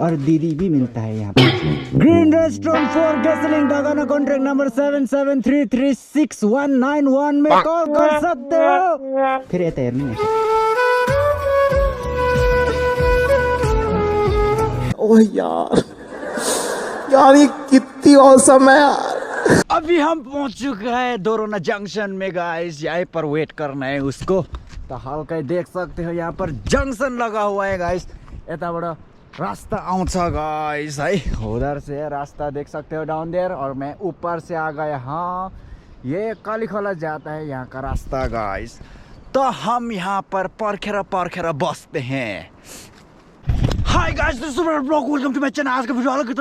और दीदी भी मिलता है यहाँ पर। Green restaurant for gasoline Dhaka contract number 77336191 में कॉल कर सकते हो। फिर ये तैयार नहीं है। ओह यार ये कितनी औसम है यार। अभी हम पहुंच चुके हैं दोरोना जंक्शन में गाइस। यहाँ पर वेट करना है उसको। तो हल्का देख सकते हो यहाँ पर जंक्शन लगा हुआ है गाइस। इतना बड़ा रास्ता आउँछ गाइस है। उधर से रास्ता देख सकते हो डाउन देयर। और मैं ऊपर से आ गया। हाँ ये कालीखोला जाता है यहाँ का रास्ता गाइस। तो हम यहाँ पर परखेरा बसते हैं। Hi guys, this is blog, welcome to my channel. आज का वीडियो अलग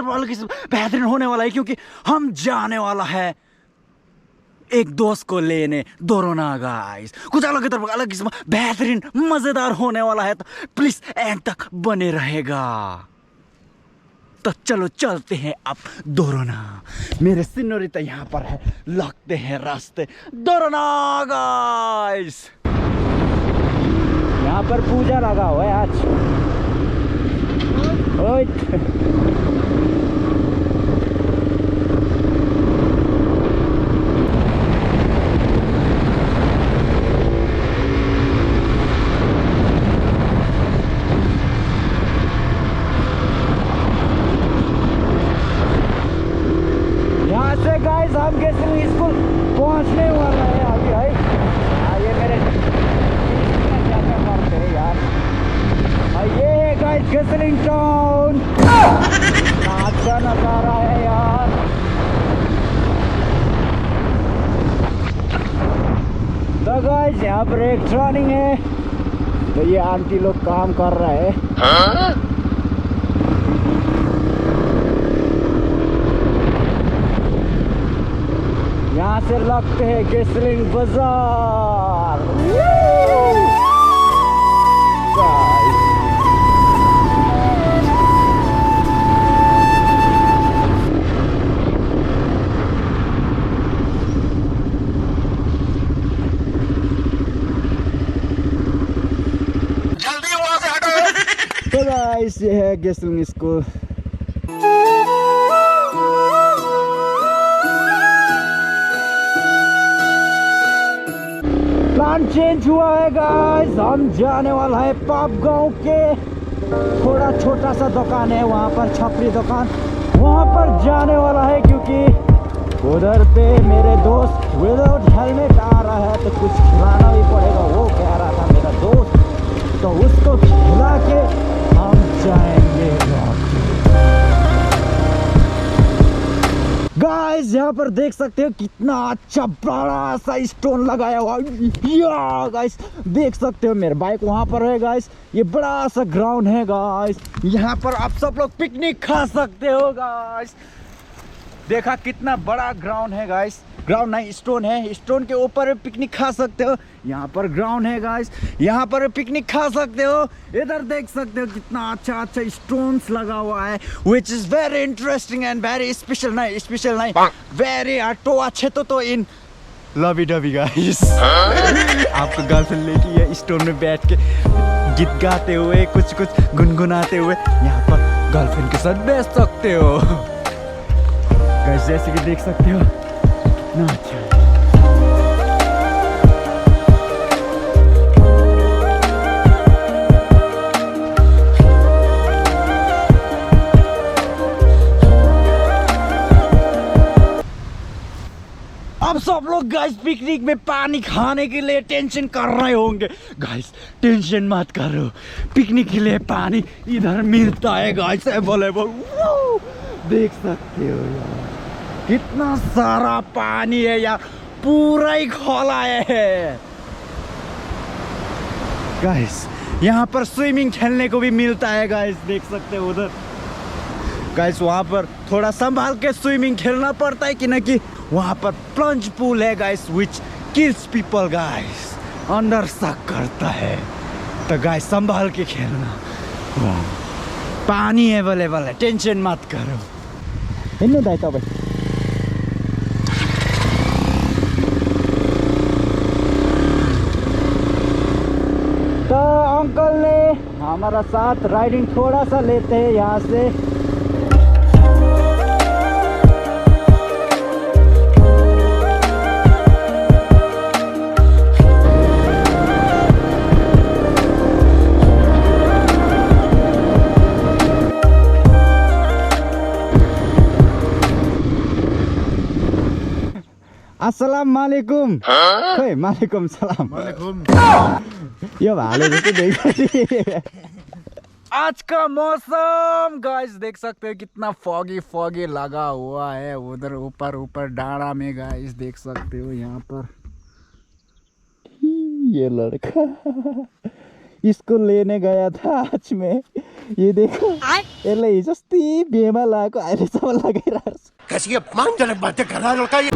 बेहतरीन होने वाला है क्योंकि हम जाने वाला है एक दोस्त को लेने दोरोना गाइस। कुछ अलग किस्म बेहतरीन मजेदार होने वाला है। तो प्लीज एंड तक बने रहेगा। तो चलो चलते हैं अब दोरोना। मेरे सिनोरिता यहाँ पर है, लगते हैं रास्ते दोरोना गाइस। यहाँ पर पूजा लगा हुआ है आज। यहाँ से गाइस हम गैसोलीन स्कूल पहुँचने वाला है अभी है। ये मेरे क्या करते हैं यार। ये है गाइस गैसोलीन टाउन। अच्छा नजारा है यार। तो गाइस यहाँ पर एक ट्रेनिंग है। तो ये आंटी लोग काम कर रहे हैं। यहाँ से लगते हैं गैसोलीन बाजार। जल्दी वहां से हटो। तो गाइस ये है गैसोलीन स्कूल। प्लान चेंज हुआ है गाइस। हम जाने वाला है पाप गांव के। थोड़ा छोटा सा दुकान है वहाँ पर, छपरी दुकान, वहाँ पर जाने वाला है क्योंकि उधर पे मेरे दोस्त विदाउट हेलमेट आ रहा है तो कुछ खिलाना भी पड़ेगा। वो कह रहा था मेरा दोस्त, तो उसको खिला के हम जाएंगे। गाइस यहाँ पर देख सकते हो कितना अच्छा बड़ा सा स्टोन लगाया हुआ या गाइस देख सकते हो। मेरा बाइक वहाँ पर है गाइस। ये बड़ा सा ग्राउंड है गाइस। यहाँ पर आप सब लोग पिकनिक खा सकते हो गाइस। देखा कितना बड़ा ग्राउंड है गाइस। ग्राउंड नहीं, स्टोन है। स्टोन के ऊपर पिकनिक खा सकते हो। यहाँ पर ग्राउंड है गाइस, यहाँ पर पिकनिक खा सकते हो। इधर देख सकते हो कितना अच्छा स्टोन्स लगा हुआ है, which is very interesting and very special नहीं वेरी तो अच्छे तो इन लवी डवी गाइस। आपको गर्लफ्रेंड लेके ये स्टोन में बैठ के गीत गाते हुए कुछ गुनगुनाते हुए यहाँ पर गर्लफ्रेंड के साथ बैठ सकते हो गाइस। जैसे कि देख सकते हो कितना अच्छा है। अब सब लोग गाइस पिकनिक में पानी खाने के लिए टेंशन कर रहे होंगे। गाइस टेंशन मत करो, पिकनिक के लिए पानी इधर मिलता है गाइस, अवेलेबल। देख सकते हो यार कितना सारा पानी है यार, पूरा ही खोला है गाइस। यहाँ पर स्विमिंग खेलने को भी मिलता है गाइस, देख सकते हो उधर गाइस। वहाँ पर थोड़ा संभाल के स्विमिंग खेलना पड़ता है कि ना कि वहाँ पर प्लंज पूल है गाइस, विच किल्स पीपल गाइस, अंदर शक करता है। तो गाइस संभाल के खेलना, पानी अवेलेबल है, टेंशन मत करो। हिँड्नु दाइ तपाईँ। तो अंकल ने हमारा साथ राइडिंग थोड़ा सा लेते हैं यहाँ से। अस्सलाम वालेकुम। खोइ वालेकुम सलाम। यो भाले जस्तो देखा। आज का मौसम गाइस देख सकते हो कितना फॉगी फॉगी लगा हुआ है उधर ऊपर ऊपर डाड़ा में गाइस देख सकते हो यहाँ पर। ये लड़का इसको लेने गया था आज में। ये देखो यसले हिजोस्ती बेमा लगाएको अहिलेसम्म लगाइरहेको छ। कैसी अपमानजनक बातें कर रहा है लड़का ये।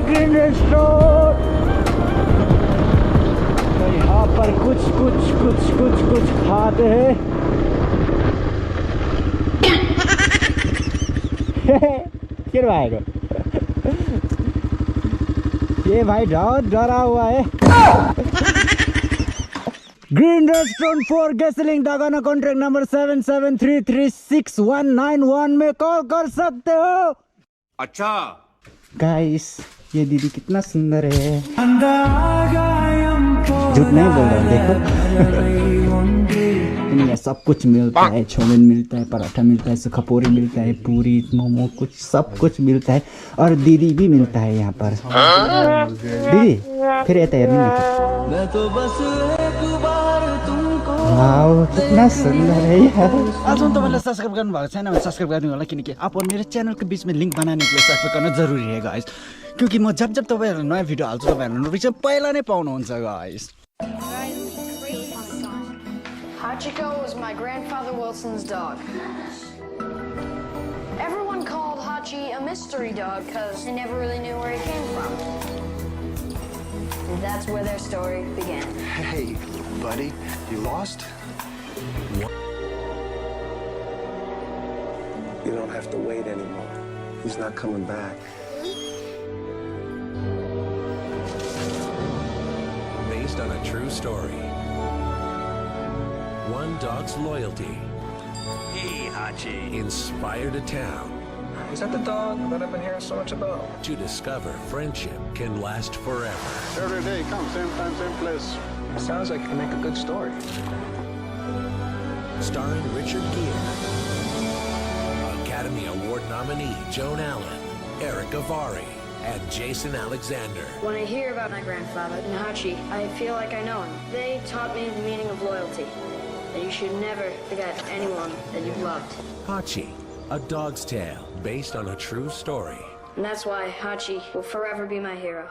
ग्रीन रेस्टोरेंट तो यहाँ पर कुछ खाते हैं। के भाइको ये भाई बहुत डरा हुआ है। ग्रीन रेस्टोरेंट फॉर गेसलिंग डागाना कॉन्ट्रैक्ट नंबर 77336191 में कॉल कर सकते हो। अच्छा गाइस ये दीदी कितना सुंदर है। झूठ नहीं बोल रहा देखो। इनमें सब कुछ मिलता है। चाउमीन मिलता है, पराठा मिलता है, सुखा-पोरी मिलता है, पूरी मोमो कुछ सब कुछ मिलता है और दीदी भी मिलता है यहाँ पर। दीदी फिर यता हेर्नु वाओ कितना सुंदर है यार। आजसम्म तपाईँले सब्सक्राइब गर्नु भएको छैन भने सब्सक्राइब गरिदिनु होला किनकि आप मेरो च्यानलको बीचमा लिंक बनाने के लिए सब्सक्राइब गर्न जरुरी है गाइस क्योंकि म जब जब तपाईहरुले नयाँ भिडियो हाल्छु तपाईहरुले नोटिफिकेसन पहिला नै पाउनुहुन्छ guys. Hachiko was my grandfather Wilson's dog. Everyone called Hachi a mystery dog because they never really knew where he came from. And that's where their story began. Hey buddy, you lost? You don't have to wait anymore. He's not coming back. Based on a true story. One dog's loyalty. Hey, Hachi. Inspired a town Is that the dog that I've been hearing so much about? to discover friendship can last forever. Every day, come, same time, same place. Sounds like it can make a good story. Starring Richard Gere, Academy Award nominee Joan Allen, Eric Avari, and Jason Alexander. When I hear about my grandfather and Hachi, I feel like I know him. They taught me the meaning of loyalty. That you should never forget anyone that you've loved. Hachi, a dog's tale based on a true story. And that's why Hachi will forever be my hero.